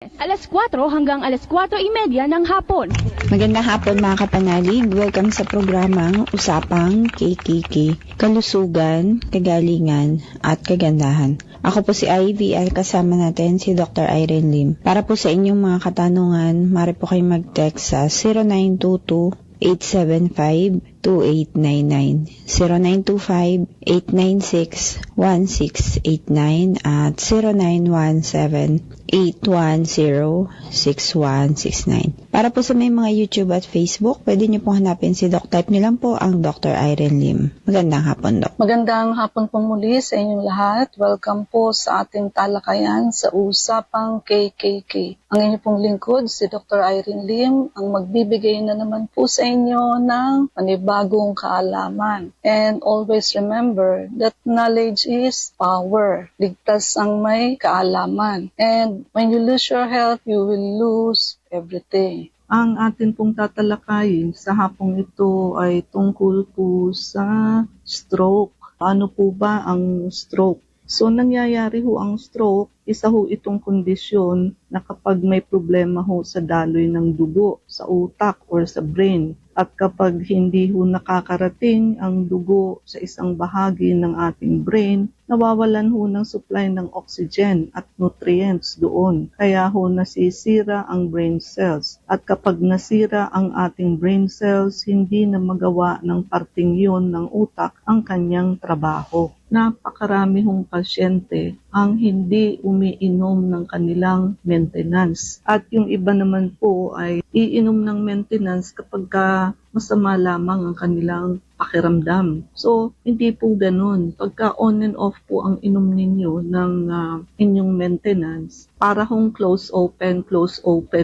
Alas 4 hanggang alas 4:30 ng hapon. Magandang hapon mga kapanalig. Welcome sa programang Usapang KKK, Kalusugan, Kagalingan at Kagandahan. Ako po si Ivy at kasama natin si Dr. Irene Lim. Para po sa inyong mga katanungan, maaari po kayong mag-text sa 0922-875-2899, 0925-896-1689 at 0917-810-6169. Para po sa may mga YouTube at Facebook, pwede niyo pong hanapin si Doc. Type niyo lang po ang Dr. Irene Lim. Magandang hapon, Doc. Magandang hapon po muli sa inyong lahat. Welcome po sa ating talakayan sa Usapang KKK. Ang inyong pong lingkod, si Dr. Irene Lim, ang magbibigay na naman po sa inyo ng panibagong kaalaman. And always remember that knowledge is power. Ligtas ang may kaalaman. And when you lose your health, you will lose everything. Ang atin pong tatalakayin sa hapong ito ay tungkol po sa stroke. Ano po ba ang stroke? So, nangyayari ho ang stroke, isa ho itong kondisyon na kapag may problema ho sa daloy ng dugo, sa utak or sa brain. At kapag hindi ho nakakarating ang dugo sa isang bahagi ng ating brain, nawawalan ho ng supply ng oxygen at nutrients doon. Kaya ho nasisira ang brain cells. At kapag nasira ang ating brain cells, hindi na magawa ng parting yun ng utak ang kanyang trabaho. Napakarami hong pasyente ang hindi umiinom ng kanilang maintenance. At yung iba naman po ay iinom ng maintenance kapag masama lamang ang kanilang pakiramdam. So, hindi po ganun. Pagka on and off po ang inom ninyo ng inyong maintenance, para hong close open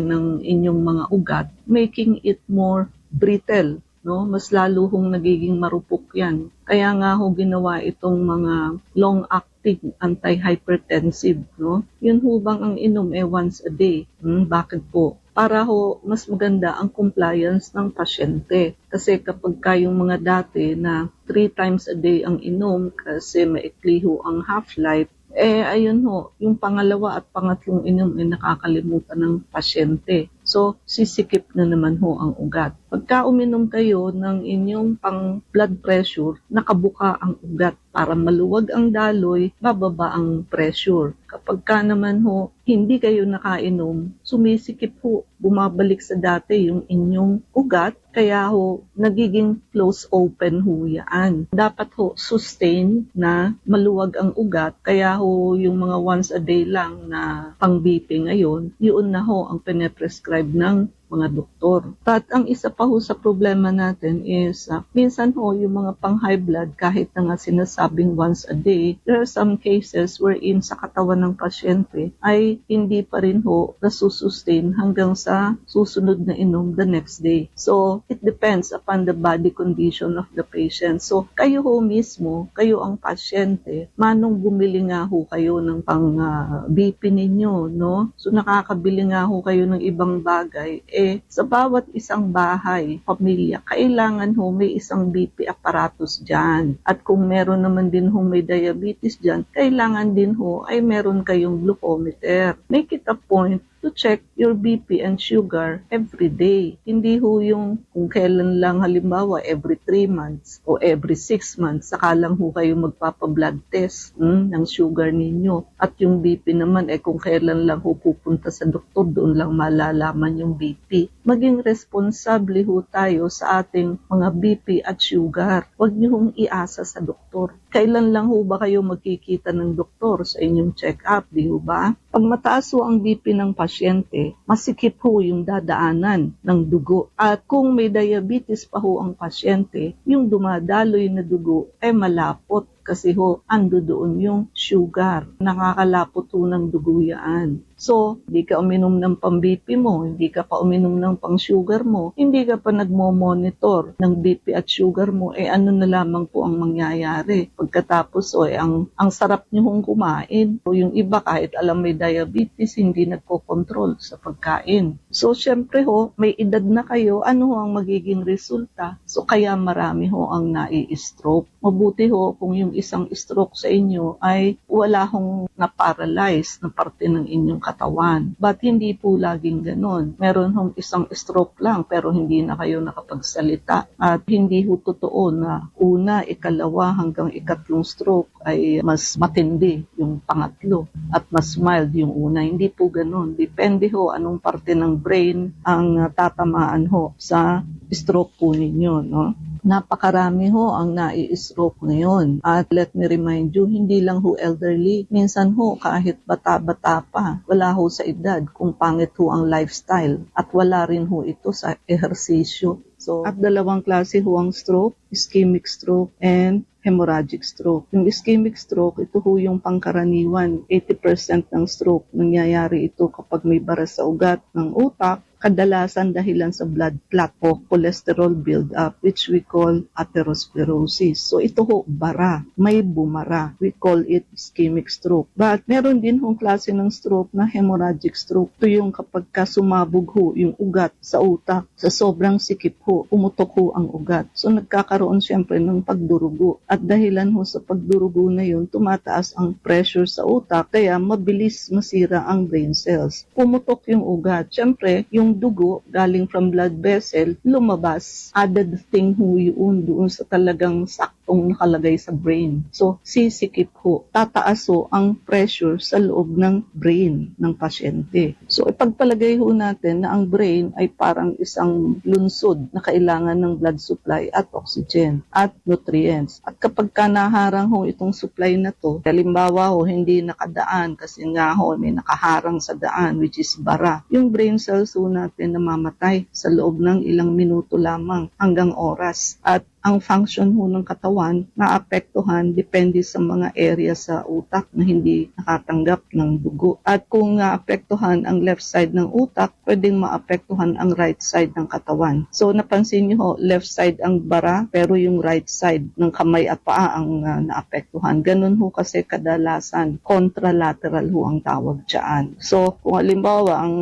ng inyong mga ugat, making it more brittle. No, mas lalo hong nagiging marupok yan. Kaya nga ho ginawa itong mga long-acting anti-hypertensive. No? Yun ho bang ang inom once a day? Bakit po? Para ho mas maganda ang compliance ng pasyente. Kasi kapag kayong mga dati na 3 times a day ang inom kasi maikli ho ang half-life, ayun ho, yung pangalawa at pangatlong inom ay nakakalimutan ng pasyente. So, sisikip na naman ho ang ugat. Pagka uminom kayo ng inyong pang blood pressure, nakabuka ang ugat para maluwag ang daloy, bababa ang pressure. Kapag ka naman ho, hindi kayo nakainom, sumisikip ho, bumabalik sa dati yung inyong ugat, kaya ho, nagiging close open ho yan. Dapat ho, sustain na maluwag ang ugat, kaya ho, yung mga once a day lang na pang BP ngayon, yun na ho ang pinaprescribe ng mga doktor. At ang isa pa ho sa problema natin is, minsan ho yung mga pang high blood, kahit na nga sinasabing once a day, there are some cases wherein sa katawan ng pasyente ay hindi pa rin ho nasusustain hanggang sa susunod na inom the next day. So, it depends upon the body condition of the patient. So, kayo ho mismo, kayo ang pasyente, manong bumili nga ho kayo ng pang BP ninyo, no? So, nakakabili nga ho kayo ng ibang bagay, sa bawat isang bahay, pamilya, kailangan ho may isang BP apparatus dyan. At kung meron naman din ho may diabetes dyan, kailangan din ho ay meron kayong glucometer. Make it a point to check your BP and sugar every day. Hindi ho yung kung kailan lang, halimbawa every 3 months o every 6 months, saka lang ho kayo magpapa-blood test ng sugar ninyo. At yung BP naman, kung kailan lang ho pupunta sa doktor, doon lang malalaman yung BP. Maging responsable ho tayo sa ating mga BP at sugar. Huwag niyo hong iasa sa doktor. Kailan lang ho ba kayo magkikita ng doktor sa inyong check-up, di ho ba? Pag mataas ho ang BP ng pasyente, masikip ho yung dadaanan ng dugo. At kung may diabetes pa ho ang pasyente, yung dumadaloy na dugo ay malapot. Kasi ho, ando doon yung sugar. Nakakalapot ho ng dugo yan. So, hindi ka uminom ng pang-BP mo, hindi ka pa uminom ng pang-sugar mo, hindi ka pa nagmo-monitor ng BP at sugar mo, ano na lamang po ang mangyayari. Pagkatapos, ang sarap nyo hong kumain. O yung iba, kahit alam may diabetes, hindi nagko-control sa pagkain. So, syempre ho, may edad na kayo, ano ho ang magiging resulta? So, kaya marami ho ang nai-stroke. Mabuti ho kung yung isang stroke sa inyo ay wala hong na-paralyze na parte ng inyong katawan. But hindi po laging ganon. Meron hong isang stroke lang pero hindi na kayo nakapagsalita. At hindi ho totoo na una, ikalawa hanggang ikatlong stroke ay mas matindi yung pangatlo at mas mild yung una. Hindi po ganon. Depende ho anong parte ng brain ang tatamaan ho sa stroke po ninyo, no? Napakarami ho ang nai-stroke ngayon. At let me remind you, hindi lang ho elderly. Minsan ho, kahit bata-bata pa, wala ho sa edad kung pangit ho ang lifestyle. At wala rin ho ito sa ehersisyo. So, at dalawang klase ho ang stroke, ischemic stroke and hemorrhagic stroke. Yung ischemic stroke, ito ho yung pangkaraniwan. 80% ng stroke, nangyayari ito kapag may bara sa ugat ng utak, kadalasan dahilan sa blood clot o cholesterol build-up, which we call atherosclerosis. So ito ho, bara, may bumara. We call it ischemic stroke. But meron din hong klase ng stroke na hemorrhagic stroke. Ito yung kapag sumabog ho yung ugat sa utak, sa sobrang sikip ho, umutok ho ang ugat. So nagkakaroon siyempre ng pagdurugo. At dahilan ho sa pagdurugo na yun, tumataas ang pressure sa utak, kaya mabilis masira ang brain cells. Pumutok yung ugat. Siyempre, yung dugo galing from blood vessel, lumabas. Added thing ho yun doon sa talagang saktong nakalagay sa brain. So, sisikip ho. Tataas ho ang pressure sa loob ng brain ng pasyente. So, ipagpalagay ho natin na ang brain ay parang isang lunsod na kailangan ng blood supply at oxygen at nutrients. At kapag naharang ho itong supply na to, halimbawa ho, hindi nakadaan kasi nga ho, may nakaharang sa daan, which is bara. Yung brain cells ho natin namamatay sa loob ng ilang minuto lamang hanggang oras. At ang function ho ng katawan naapektuhan depende sa mga area sa utak na hindi nakatanggap ng dugo. At kung naapektuhan ang left side ng utak, pwedeng maapektuhan ang right side ng katawan. So napansin niyo ho, left side ang bara pero yung right side ng kamay at paa ang naapektuhan. Ganun ho kasi kadalasan contralateral ho ang tawag dyan. So kung halimbawa ang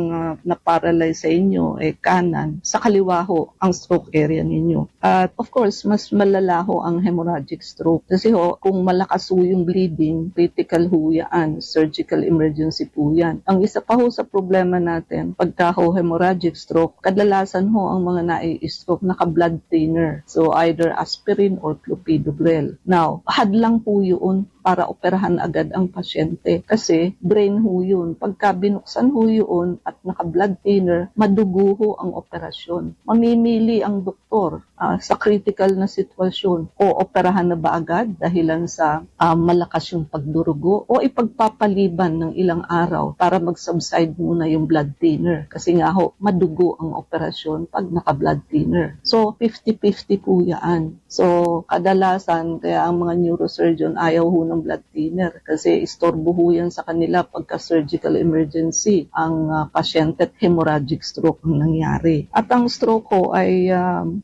na-paralyze sa inyo kanan, sa kaliwa ho ang stroke area ninyo. At of course, mas malala ho ang hemorrhagic stroke. Kasi ho, kung malakas ho yung bleeding, critical ho yan, surgical emergency po yan. Ang isa pa ho sa problema natin, pagka ho hemorrhagic stroke, kadalasan ho ang mga nai-stroke naka-blood thinner. So either aspirin or clopidogrel. Now, hadlang po yun para operahan agad ang pasyente. Kasi brain ho yun. Pagka binuksan ho yun at naka-blood thinner, madugo ho ang operasyon. Mamimili ang doktor sa critical na sitwasyon o operahan na ba agad dahilan sa malakas yung pagdurugo o ipagpapaliban ng ilang araw para mag-subside muna yung blood thinner. Kasi nga ho, madugo ang operasyon pag naka-blood thinner. So, 50-50 po yan. So, kadalasan, kaya ang mga neurosurgeon ayaw ho ng blood thinner kasi istorbo ho yan sa kanila pagka surgical emergency ang pasyente at hemorrhagic stroke ang nangyari. At ang stroke ho ay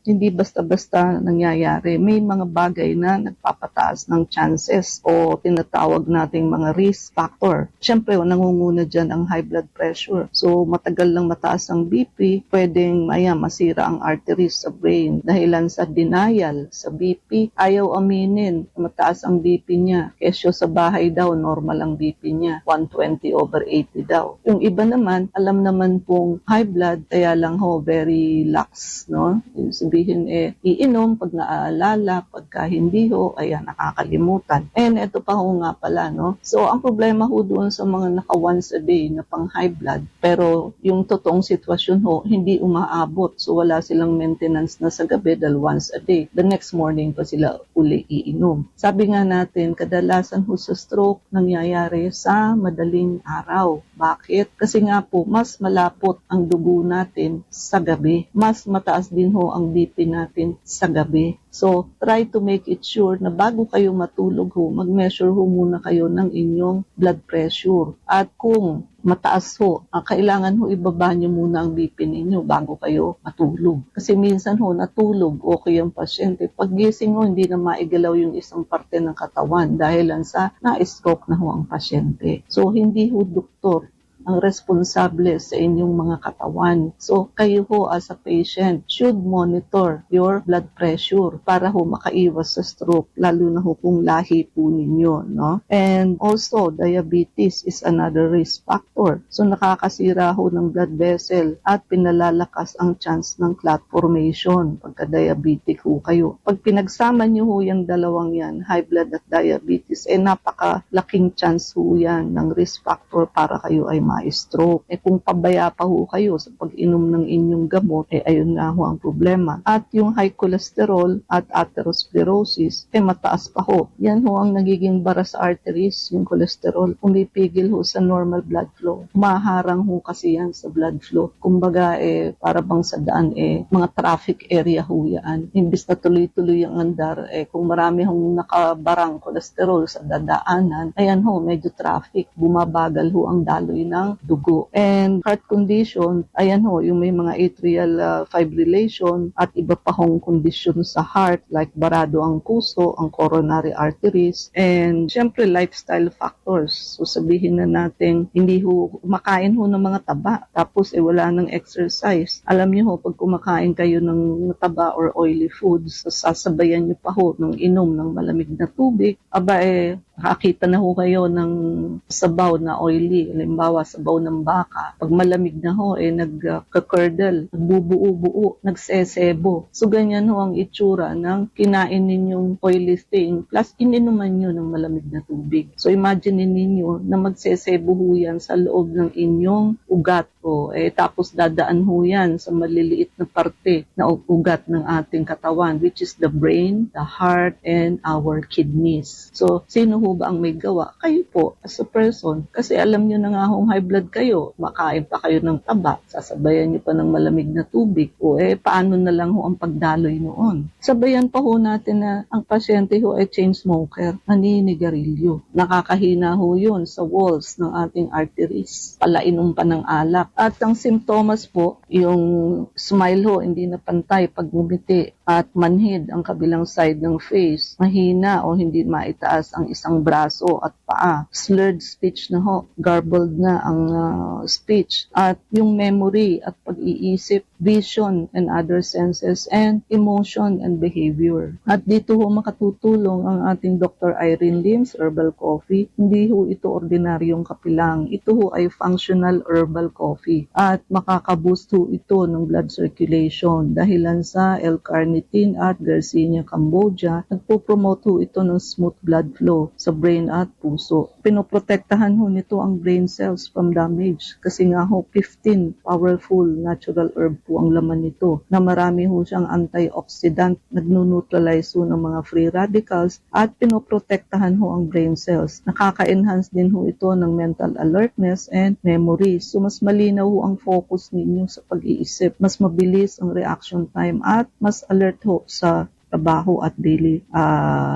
hindi basta-basta nangyayari. May mga bagay na nagpapataas ng chances o tinatawag nating mga risk factor. Siyempre, nangunguna dyan ang high blood pressure. So, matagal lang mataas ang BP, pwedeng masira ang arteries sa brain dahilan sa denial sa BP. Ayaw aminin, mataas ang BP niya. Kesyo sa bahay daw, normal ang BP niya. 120/80 daw. Yung iba naman, alam naman pong high blood, kaya lang ho, very lax, no? Yung sabihin iinom pag naaalala, pagka hindi ho, nakakalimutan. And ito pa ho nga pala, no? So, ang problema ho doon sa mga naka once a day na pang high blood, pero yung totoong sitwasyon ho, hindi umaabot. So, wala silang maintenance na sa gabi dahil once a day. The next morning pa sila uli iinom. Sabi nga natin, kadalasan ho sa stroke nangyayari sa madaling araw. Bakit? Kasi nga po, mas malapot ang dugo natin sa gabi. Mas mataas din ho ang BP natin sa gabi. So, try to make it sure na bago kayo matulog ho, mag-measure ho muna kayo ng inyong blood pressure. At kung mataas ho, kailangan ho ibaba nyo muna ang BP ninyo bago kayo matulog. Kasi minsan ho, natulog, okay ang pasyente. Pag gising ho, hindi na maigalaw yung isang parte ng katawan dahil sa na-stroke na ho ang pasyente. So, hindi ho doktor ang responsable sa inyong mga katawan. So, kayo ho as a patient should monitor your blood pressure para ho makaiwas sa stroke, lalo na ho kung lahi po ninyo, no? And also, diabetes is another risk factor. So, nakakasira ho ng blood vessel at pinalalakas ang chance ng clot formation pagka-diabetic ho kayo. Pag pinagsama nyo ho yung dalawang yan, high blood at diabetes, napakalaking chance ho yan ng risk factor para kayo ay ma-stroke. Kung pabaya pa ho kayo sa pag-inom ng inyong gamot, ayun nga ho ang problema. At yung high cholesterol at atherosclerosis, mataas pa ho. Yan ho ang nagiging bara sa arteries, yung cholesterol. Pumipigil ho sa normal blood flow. Maharang ho kasi yan sa blood flow. Kumbaga, para bang sa daan, mga traffic area ho yan. Imbis na tuloy-tuloy ang andar, kung marami hong nakabarang cholesterol sa dadaanan, ayan ho, medyo traffic. Bumabagal ho ang daloy ng dugo. And heart condition, ayan ho, yung may mga atrial fibrillation at iba pa hong kondisyon sa heart like barado ang puso, ang coronary arteries, and syempre lifestyle factors. So sabihin na natin, hindi ho, makain ho ng mga taba, tapos wala ng exercise. Alam niyo ho, pag kumakain kayo ng taba or oily foods, sasabayan niyo pa ho ng inom ng malamig na tubig, nakakita na ho kayo ng sabaw na oily, halimbawa sabaw ng baka. Pag malamig na ho, nagka-curdle, nagbubuo-buo, nagsesebo. So ganyan ho ang itsura ng kinain ninyong oily thing, plus ininuman nyo ng malamig na tubig. So imagine ninyo na magsesebo ho yan sa loob ng inyong ugat po. Tapos dadaan ho yan sa maliliit na parte na ugat ng ating katawan, which is the brain, the heart, and our kidneys. So, sino ho ba ang may gawa? Kayo po, as a person. Kasi alam nyo na nga kung high blood kayo, makain pa kayo ng taba, sasabayan nyo pa ng malamig na tubig, paano na lang ho ang pagdaloy noon? Sabayan pa ho natin na ang pasyente ho ay chain smoker, naninigarilyo. Nakakahina ho yun sa walls ng ating arteries. Palainom pa ng alak. At ang simptomas po, yung smile ho, hindi na pantay pag ngumiti at manhid ang kabilang side ng face, mahina o hindi maitaas ang isang braso at paa, slurred speech na ho, garbled na ang speech, at yung memory at pag-iisip, vision and other senses, and emotion and behavior. At dito ho makatutulong ang ating Dr. Irene Lim's Herbal Coffee. Hindi ho ito ordinaryong kape lang. Ito ho ay functional herbal coffee at makakaboost ho ito ng blood circulation dahilan sa L-carnitine at Garcinia cambogia. Nagpo-promote ho ito ng smooth blood flow sa brain at puso. Pinoprotektahan ho nito ang brain cells from damage kasi nga ho 15 powerful natural herb po ang laman nito na marami ho siyang antioxidant, nagno-neutralize ho ng mga free radicals at pinoprotektahan ho ang brain cells. Nakaka-enhance din ho ito ng mental alertness and memory. So mas malinaw ho ang focus ninyo sa pag-iisip, mas mabilis ang reaction time at mas alert ho sa trabaho at daily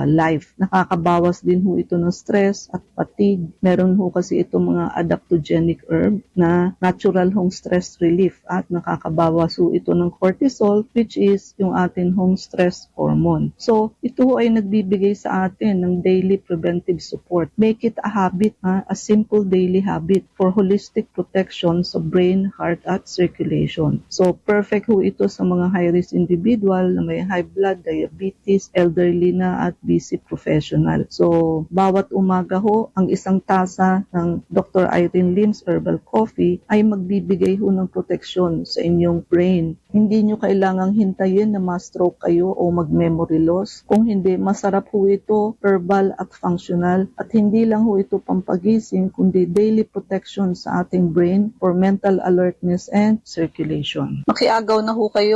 life. Nakakabawas din ho ito ng stress at fatigue. Meron ho kasi ito mga adaptogenic herb na natural hong stress relief at nakakabawas ho ito ng cortisol, which is yung atin hong stress hormone. So, ito ho ay nagbibigay sa atin ng daily preventive support. Make it a habit, a simple daily habit for holistic protection sa brain, heart at circulation. So, perfect ho ito sa mga high-risk individual na may high blood, diabetes, elderly na at busy professional. So, bawat umaga ho, ang isang tasa ng Dr. Irene Lim's Herbal Coffee ay magbibigay ho ng proteksyon sa inyong brain. Hindi nyo kailangang hintayin na ma-stroke kayo o mag-memory loss. Kung hindi, masarap ho ito, herbal at functional. At hindi lang ho ito pampagising, kundi daily protection sa ating brain for mental alertness and circulation. Makiagaw na ho kayo